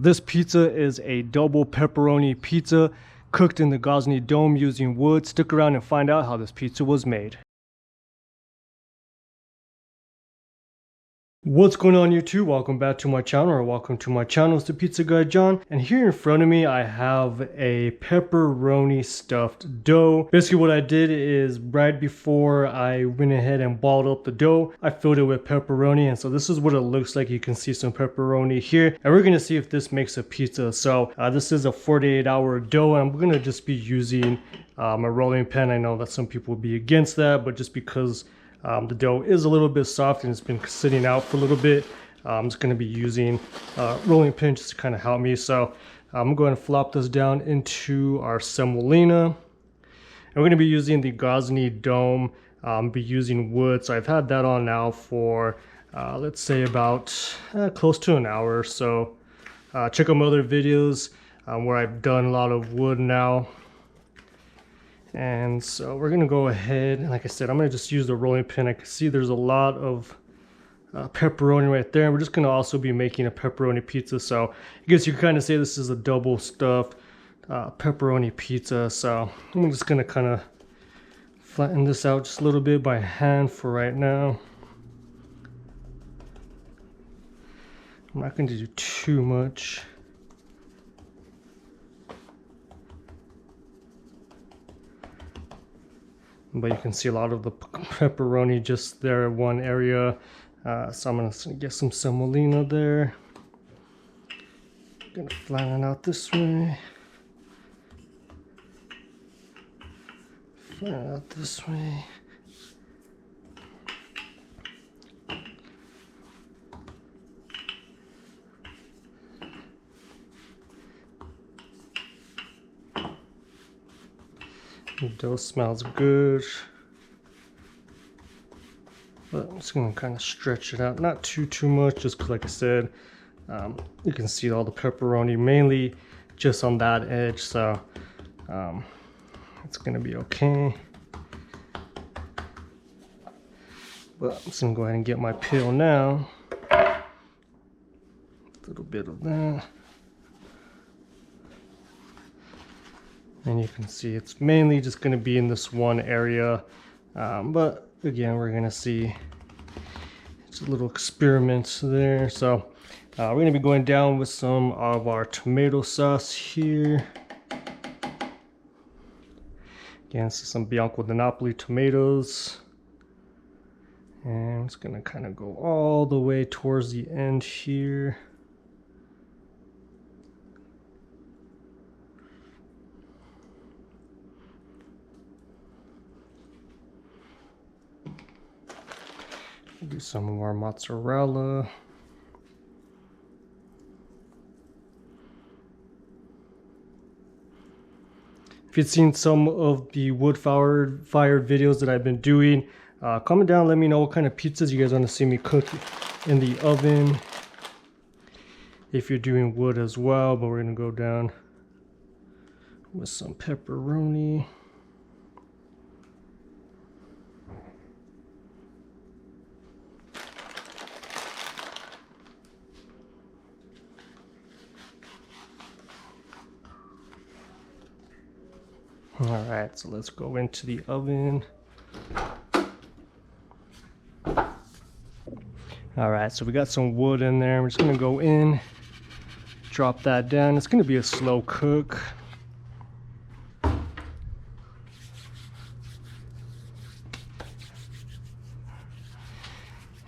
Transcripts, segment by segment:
This pizza is a double pepperoni pizza cooked in the Gozney Dome using wood. Stick around and find out how this pizza was made. What's going on YouTube? Welcome back to my channel, or welcome to my channel. It's the Pizza Guy John, and here in front of me I have a pepperoni stuffed dough. Basically what I did is right before I went ahead and balled up the dough, I filled it with pepperoni, and so this is what it looks like. You can see some pepperoni here, and we're gonna see if this makes a pizza. So this is a 48-hour dough, and I'm gonna just be using a rolling pin. I know that some people would be against that, but just because the dough is a little bit soft and it's been sitting out for a little bit, I'm just going to be using rolling pin just to kind of help me. So I'm going to flop this down into our semolina. And we're going to be using the Gozney Dome, be using wood. So I've had that on now for, let's say about close to an hour or so. Check out my other videos where I've done a lot of wood now. And so we're gonna go ahead, and like I said, I'm gonna just use the rolling pin. I can see there's a lot of pepperoni right there, and we're just gonna also be making a pepperoni pizza. So I guess you can kind of say this is a double stuffed pepperoni pizza. So I'm just gonna kind of flatten this out just a little bit by hand for right now. I'm not going to do too much. But you can see a lot of the pepperoni just there in one area. So I'm gonna get some semolina there. Gonna flatten it out this way. Flatten it out this way. The dough smells good, but I'm just gonna kind of stretch it out, not too much, just 'cause like I said, you can see all the pepperoni mainly just on that edge, so it's gonna be okay. But I'm just gonna go ahead and get my peel now. A little bit of that. And you can see it's mainly just going to be in this one area, but again we're going to see it's a little experiment there. So we're going to be going down with some of our tomato sauce here. Again, this is some Bianco di Napoli tomatoes, and it's going to kind of go all the way towards the end here. Do some of our mozzarella. If you've seen some of the wood-fired videos that I've been doing, comment down, let me know what kind of pizzas you guys want to see me cook in the oven. If you're doing wood as well, but we're gonna go down with some pepperoni. All right, so let's go into the oven. All right, so we got some wood in there. We're just gonna go in, drop that down. It's gonna be a slow cook.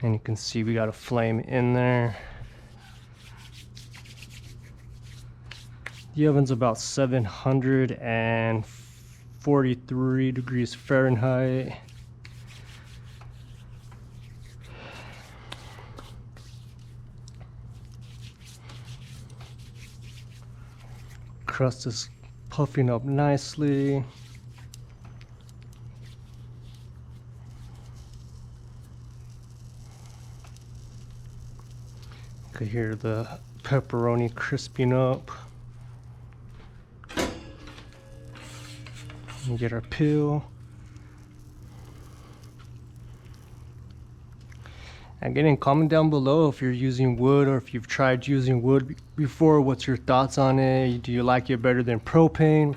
And you can see we got a flame in there. The oven's about 743 degrees Fahrenheit. Crust is puffing up nicely. You can hear the pepperoni crisping up. And get our peel. Again, comment down below if you're using wood or if you've tried using wood before. What's your thoughts on it? Do you like it better than propane?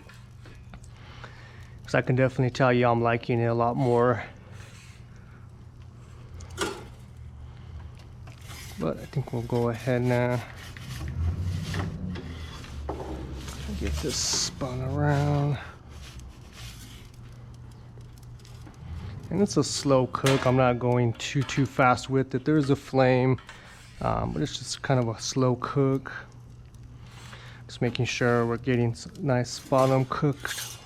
Because I can definitely tell you I'm liking it a lot more. But I think we'll go ahead now. Get this spun around. And it's a slow cook. I'm not going too fast with it. There's a flame, but it's just kind of a slow cook. Just making sure we're getting nice bottom cooked.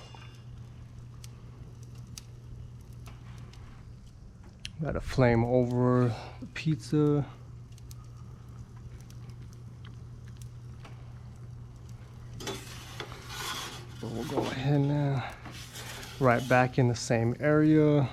Got a flame over the pizza. So we'll go ahead now, right back in the same area.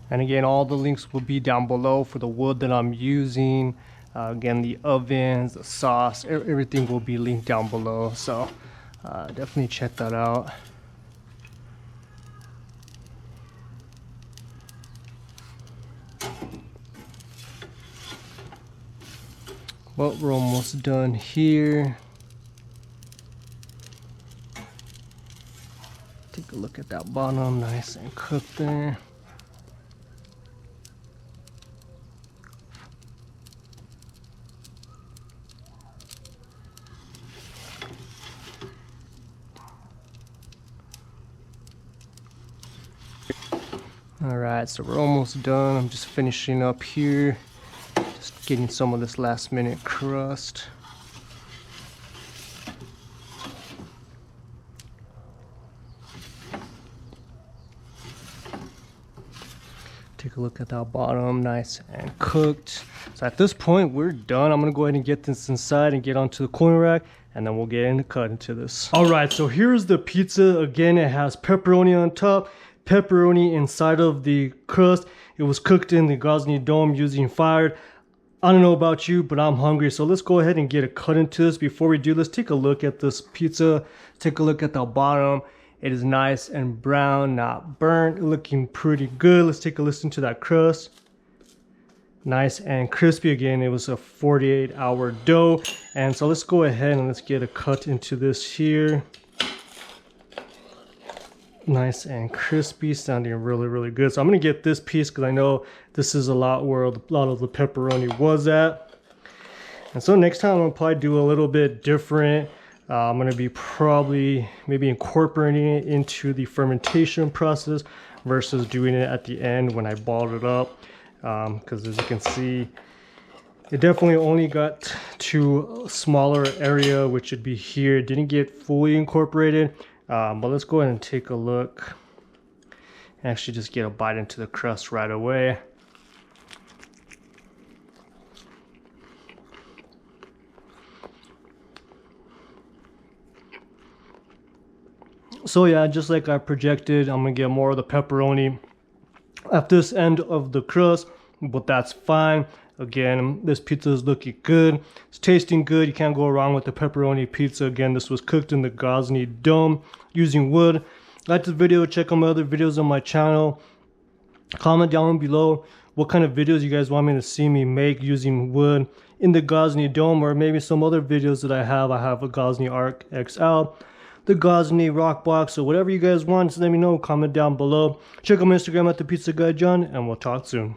And again, all the links will be down below for the wood that I'm using. Again, the ovens, the sauce, everything will be linked down below. So definitely check that out. Well, we're almost done here. Take a look at that bottom, nice and cooked there. Alright, so we're almost done. I'm just finishing up here. Just getting some of this last minute crust. Take a look at that bottom, nice and cooked. So at this point, we're done. I'm gonna go ahead and get this inside and get onto the cooling rack, and then we'll get into cut into this. Alright, so here's the pizza. Again, it has pepperoni on top, pepperoni inside of the crust. It was cooked in the Gozney dome using fire. I don't know about you, but I'm hungry, so let's go ahead and get a cut into this. Before we do, let's take a look at this pizza. Take a look at the bottom. It is nice and brown, not burnt, looking pretty good. Let's take a listen to that crust. Nice and crispy. Again, it was a 48-hour dough. And so let's go ahead and let's get a cut into this here. Nice and crispy, sounding really good. So I'm gonna get this piece because I know this is a lot where a lot of the pepperoni was at. And so next time I'm gonna probably do a little bit different. I'm gonna be probably maybe incorporating it into the fermentation process versus doing it at the end when I balled it up. Because as you can see, it definitely only got to a smaller area, which would be here. It didn't get fully incorporated. But let's go ahead and take a look and actually just get a bite into the crust right away. So yeah, just like I projected, I'm gonna get more of the pepperoni at this end of the crust, but that's fine. Again, this pizza is looking good. It's tasting good. You can't go wrong with the pepperoni pizza. Again, this was cooked in the Gozney dome using wood. Like this video, check out my other videos on my channel. Comment down below what kind of videos you guys want me to see me make using wood in the Gozney dome, or maybe some other videos that I have. I have a Gozney Arc XL, the Gozney Roccbox, or whatever you guys want. Just let me know. Comment down below. Check out my Instagram at the Pizza Guy John, and we'll talk soon.